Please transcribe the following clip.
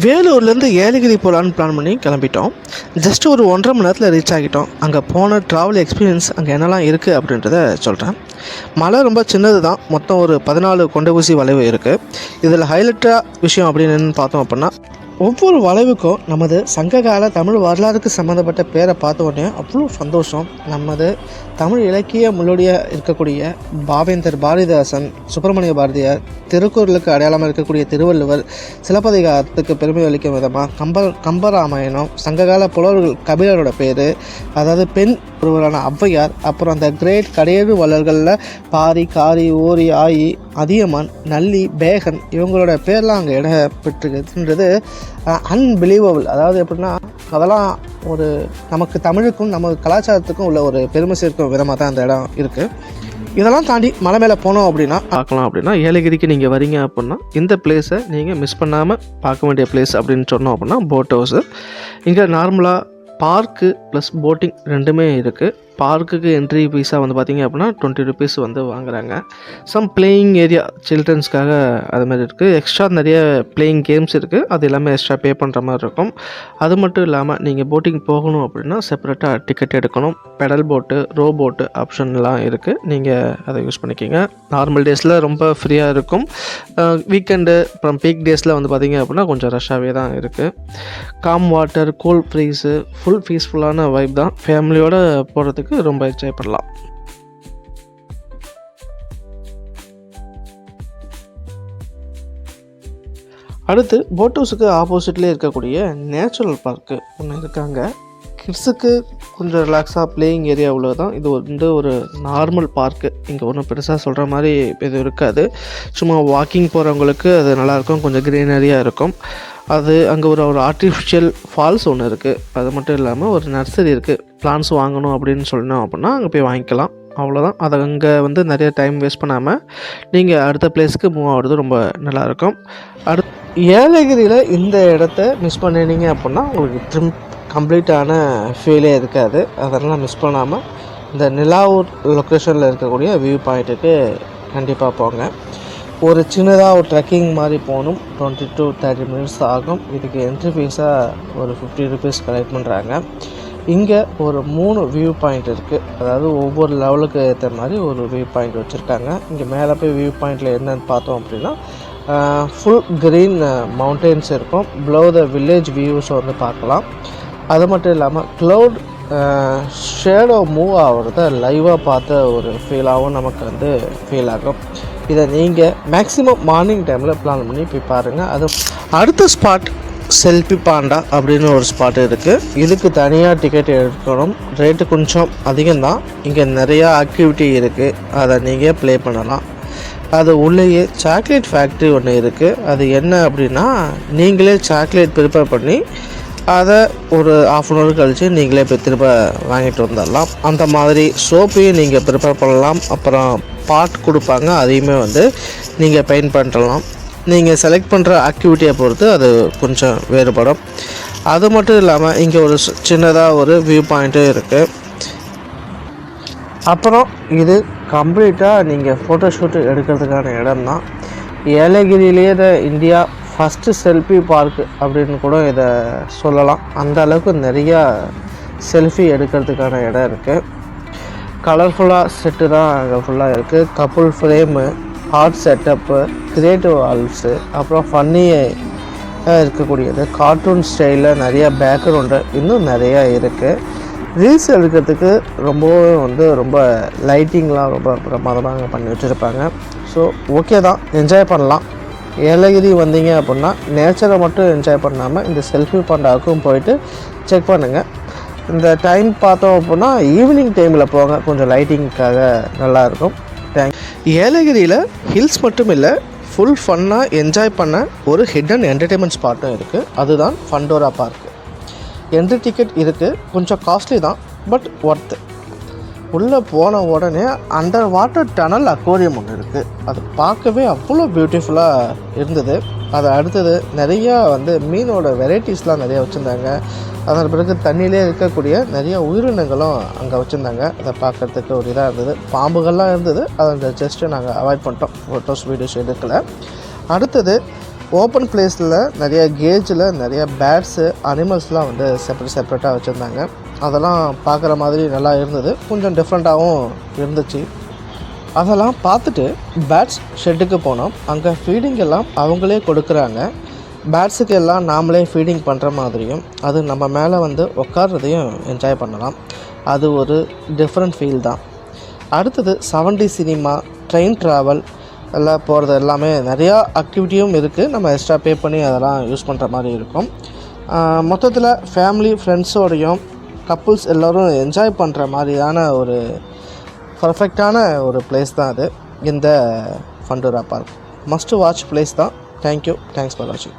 வேலூர்லேருந்து ஏலகிரி போகலான்னு பிளான் பண்ணி கிளம்பிட்டோம். ஜஸ்ட் ஒரு 1.5 மணி நேரத்தில் ரீச் ஆகிட்டோம். அங்கே போன ட்ராவல் எக்ஸ்பீரியன்ஸ் அங்கே என்னெல்லாம் இருக்குது அப்படின்றத சொல்கிறேன். மலை ரொம்ப சின்னது தான். மொத்தம் ஒரு 14 கொண்டை ஊசி வளைவு இருக்குது. இதில் ஹைலைட்டாக விஷயம் அப்படின்னு பார்த்தோம் அப்படின்னா, ஒவ்வொரு வளைவுக்கும் நமது சங்ககால தமிழ் வரலாறுக்கு சம்மந்தப்பட்ட பேரை பார்த்த உடனே அவ்வளோ சந்தோஷம். நமது தமிழ் இலக்கிய முன்னோடியாக இருக்கக்கூடிய பாவேந்தர் பாரதிதாசன், சுப்பிரமணிய பாரதியார், திருக்குறளுக்கு அடையாளமாக இருக்கக்கூடிய திருவள்ளுவர், சிலப்பதிகாரத்துக்கு பெருமை அளிக்கும் விதமாக கம்பராமாயணம், சங்ககால புலவர்கள் கபிலரோட பேர், அதாவது பெண் ஒருவரான ஔவையார், அப்புறம் அந்த கிரேட் கடையேழு வள்ளல்களில் பாரி, காரி, ஓரி, ஆயி, அதியமான், நல்லி, பேகன் இவங்களோட பேர்லாம் அங்கே இடம் பெற்றுன்றது அன்பிலீவபிள். அதாவது எப்படின்னா, அதெல்லாம் ஒரு நமக்கு தமிழுக்கும் நம்ம கலாச்சாரத்துக்கும் உள்ள ஒரு பெருமை சேர்க்கும் விதமாக தான் அந்த இடம் இருக்குது. இதெல்லாம் தாண்டி மலை மேலே போனோம் அப்படின்னா பார்க்கலாம். அப்படின்னா ஏலகிரிக்கு நீங்கள் வரீங்க அப்படின்னா இந்த பிளேஸை நீங்கள் மிஸ் பண்ணாமல் பார்க்க வேண்டிய பிளேஸ் அப்படின்னு சொன்னோம் அப்படின்னா போட் ஹவுஸு. இங்கே நார்மலாக பார்க்கு ப்ளஸ் போட்டிங் ரெண்டுமே இருக்குது. பார்க்குக்கு என்ட்ரி ஃபீஸாக வந்து பார்த்திங்க அப்படின்னா 20 rupees வந்து வாங்குறாங்க. சம் பிளேயிங் ஏரியா சில்ட்ரன்ஸ்க்காக அதுமாதிரி இருக்குது. எக்ஸ்ட்ரா நிறைய பிளேயிங் கேம்ஸ் இருக்குது. அது எல்லாமே எக்ஸ்ட்ரா பே பண்ணுற மாதிரி இருக்கும். அது மட்டும் இல்லாமல் நீங்கள் போட்டிங் போகணும் அப்படின்னா செப்பரேட்டாக டிக்கெட் எடுக்கணும். பெடல் போட்டு, ரோ போட்டு ஆப்ஷன்லாம் இருக்குது. நீங்கள் அதை யூஸ் பண்ணிக்கிங்க. நார்மல் டேஸில் ரொம்ப ஃப்ரீயாக இருக்கும். வீக்கெண்டு அப்புறம் பீக் டேஸில் வந்து பார்த்திங்க அப்படின்னா கொஞ்சம் ரஷ்ஷாகவே தான் இருக்குது. Calm water, cool breeze, full பீஸ்ஃபுல்லான வைப் தான். ஃபேமிலியோடு போகிறதுக்கு ரொம்ப என்ஜாய் பண்ணலாம். அடுத்து போட் ஹவுஸுக்கு ஆப்போசிட்லேயே இருக்கக்கூடிய நேச்சுரல் பார்க்கு ஒன்று இருக்காங்க. கிட்ஸுக்கு கொஞ்சம் ரிலாக்ஸாக பிளேயிங் ஏரியா உள்ளதான். இது வந்து ஒரு நார்மல் பார்க்கு. இங்கே ஒன்றும் பெருசாக சொல்கிற மாதிரி எதுவும் இருக்காது. சும்மா வாக்கிங் போகிறவங்களுக்கு அது நல்லாயிருக்கும். கொஞ்சம் க்ரீனரியாக இருக்கும். அது அங்கே ஒரு ஆர்டிஃபிஷியல் ஃபால்ஸ் ஒன்று இருக்குது. அது மட்டும் இல்லாமல் ஒரு நர்சரி இருக்குது. பிளான்ஸ் வாங்கணும் அப்படின்னு சொன்னோம் அப்படின்னா அங்கே போய் வாங்கிக்கலாம். அவ்வளோதான். அதை அங்கே வந்து நிறைய டைம் வேஸ்ட் பண்ணாமல் நீங்கள் அடுத்த பிளேஸ்க்கு மூவ் ஆகிறது ரொம்ப நல்லாயிருக்கும். ஏலகிரியில் இந்த இடத்த மிஸ் பண்ணினீங்க அப்படின்னா உங்களுக்கு கம்ப்ளீட்டான ஃபீலே இருக்காது. அதெல்லாம் மிஸ் பண்ணாமல் இந்த நிலாவூர் லொக்கேஷனில் இருக்கக்கூடிய வியூ பாயிண்ட்டுக்கு கண்டிப்பாக போங்க. ஒரு சின்னதாக ஒரு ட்ரெக்கிங் மாதிரி போகணும். 20 to 30 minutes ஆகும். இதுக்கு என்ட்ரி ஃபீஸாக ஒரு 50 rupees கலெக்ட் பண்ணுறாங்க. இங்கே ஒரு 3 வியூ பாயிண்ட் இருக்குது. அதாவது ஒவ்வொரு லெவலுக்கு ஏற்ற மாதிரி ஒரு வியூ பாயிண்ட் வச்சுருக்காங்க. இங்கே மேலே போய் வியூ பாயிண்டில் என்னென்னு பார்த்தோம் அப்படின்னா ஃபுல் க்ரீன் மவுண்டெயின்ஸ் இருக்கும். ப்ளோ த வில்லேஜ் வியூஸை வந்து பார்க்கலாம். அது மட்டும் இல்லாமல் க்ளவுட் ஷேடோ மூவ் ஆகிறத லைவாக பார்த்த ஒரு ஃபீலாகவும் நமக்கு வந்து ஃபீல் ஆகும். இதை நீங்கள் மேக்ஸிமம் மார்னிங் டைமில் பிளான் பண்ணி போய் பாருங்கள். அது அடுத்த ஸ்பாட் செல்ஃபி பாண்டா அப்படின்னு ஒரு ஸ்பாட் இருக்குது. இதுக்கு தனியாக டிக்கெட் எடுக்கணும். ரேட்டு கொஞ்சம் அதிகம்தான். இங்கே நிறையா ஆக்டிவிட்டி இருக்குது. அதை நீங்கள் ப்ளே பண்ணலாம். அது உள்ளேயே சாக்லேட் ஃபேக்ட்ரி ஒன்று இருக்குது. அது என்ன அப்படின்னா, நீங்களே சாக்லேட் ப்ரிப்பேர் பண்ணி அதை ஒரு 1/2 hour கழித்து நீங்களே போய் திரும்ப வாங்கிட்டு வந்துடலாம். அந்த மாதிரி சோப்பையும் நீங்கள் ப்ரிப்பேர் பண்ணலாம். அப்புறம் பாட் கொடுப்பாங்க. அதையுமே வந்து நீங்கள் பெயிண்ட் பண்ணலாம். நீங்கள் செலக்ட் பண்ணுற ஆக்டிவிட்டியை பொறுத்து அது கொஞ்சம் வேறுபடும். அது மட்டும் இல்லாமல் இங்கே ஒரு சின்னதாக ஒரு வியூ பாயிண்ட்டும் இருக்குது. அப்புறம் இது கம்ப்ளீட்டாக நீங்கள் ஃபோட்டோஷூட்டு எடுக்கிறதுக்கான இடம் தான். ஏலகிரியிலேயே இந்தியா ஃபஸ்ட்டு செல்ஃபி பார்க்கு அப்படின்னு கூட இதை சொல்லலாம். அந்த அளவுக்கு நிறையா செல்ஃபி எடுக்கிறதுக்கான இடம் இருக்குது. கலர்ஃபுல்லாக செட்டு தான் அங்கே ஃபுல்லாக இருக்குது. Couple frame, heart setup, creative walls, அப்புறம் ஃபன்னியாக இருக்கக்கூடியது, கார்ட்டூன் ஸ்டைலில் நிறையா பேக்ரவுண்டு இன்னும் நிறையா இருக்குது. ரீல்ஸ் எடுக்கிறதுக்கு ரொம்பவே வந்து ரொம்ப லைட்டிங்லாம் ரொம்ப பிரமாதமாக பண்ணி வச்சுருப்பாங்க. ஸோ ஓகே தான், என்ஜாய் பண்ணலாம். ஏலகிரி வந்தீங்க அப்படின்னா நேச்சரை மட்டும் என்ஜாய் பண்ணாமல் இந்த செல்ஃபி பாண்டாவுக்கும் போயிட்டு செக் பண்ணுங்கள். இந்த டைம் பார்த்தோம் அப்படின்னா ஈவினிங் டைமில் போங்க. கொஞ்சம் லைட்டிங்க்காக நல்லாயிருக்கும். ஏலகிரியில் ஹில்ஸ் மட்டும் இல்லை, ஃபுல் ஃபன்னாக என்ஜாய் பண்ண ஒரு ஹிடன் என்டர்டெயின்மெண்ட் ஸ்பாட்டும் இருக்குது. அதுதான் ஃபண்டோரா பார்க்கு. என்ட்ரி டிக்கெட் இருக்குது. கொஞ்சம் காஸ்ட்லி தான், பட் ஒர்த்து. உள்ளே போன உடனே அண்டர் வாட்டர் டனல் அக்வாரியம் ஒன்று இருக்குது. அது பார்க்கவே அவ்வளோ பியூட்டிஃபுல்லாக இருந்தது. அது அடுத்தது நிறையா வந்து மீனோட வெரைட்டிஸ்லாம் நிறையா வச்சுருந்தாங்க. அதன் பிறகு தண்ணியிலே இருக்கக்கூடிய நிறைய உயிரினங்களும் அங்கே வச்சுருந்தாங்க. அதை பார்க்குறதுக்கு ஒரு இதாக இருந்தது. பாம்புகள்லாம் இருந்தது. அதை ஜஸ்ட்டு நாங்கள் அவாய்ட் பண்ணிட்டோம். ஃபோட்டோஸ் வீடியோஸ் எடுக்கலை. அடுத்தது ஓப்பன் பிளேஸில் நிறைய கேஜில் நிறைய பேர்ட்ஸு அனிமல்ஸ்லாம் வந்து செப்பரேட்டாக வச்சுருந்தாங்க. அதெல்லாம் பார்க்குற மாதிரி நல்லா இருந்தது, கொஞ்சம் டிஃப்ரெண்ட்டாகவும் இருந்துச்சு. அதெல்லாம் பார்த்துட்டு பேர்ட்ஸ் ஷெட்டுக்கு போனோம். அங்கே ஃபீடிங் எல்லாம் அவங்களே கொடுக்குறாங்க. பேர்ட்ஸுக்கு எல்லாம் நாமளே ஃபீடிங் பண்ணுற மாதிரியும் அது நம்ம மேலே வந்து உட்கார்றதையும் என்ஜாய் பண்ணலாம். அது ஒரு டிஃப்ரெண்ட் ஃபீல் தான். அடுத்தது 7D சினிமா, ட்ரெயின் ட்ராவல் எல்லாம் போகிறது எல்லாமே நிறையா ஆக்டிவிட்டியும் இருக்குது. நம்ம எக்ஸ்ட்ரா பே பண்ணி அதெல்லாம் யூஸ் பண்ணுற மாதிரி இருக்கும். மொத்தத்தில் ஃபேமிலி ஃப்ரெண்ட்ஸோடையும் கப்புள்ஸ் எல்லோரும் என்ஜாய் பண்ணுற மாதிரியான ஒரு பர்ஃபெக்டான ஒரு பிளேஸ் தான் அது, இந்த ஃபண்டூரா பார்க். மஸ்ட் வாட்ச் பிளேஸ் தான். தேங்க்யூ, தேங்க்ஸ் ஃபார் வாட்சிங்.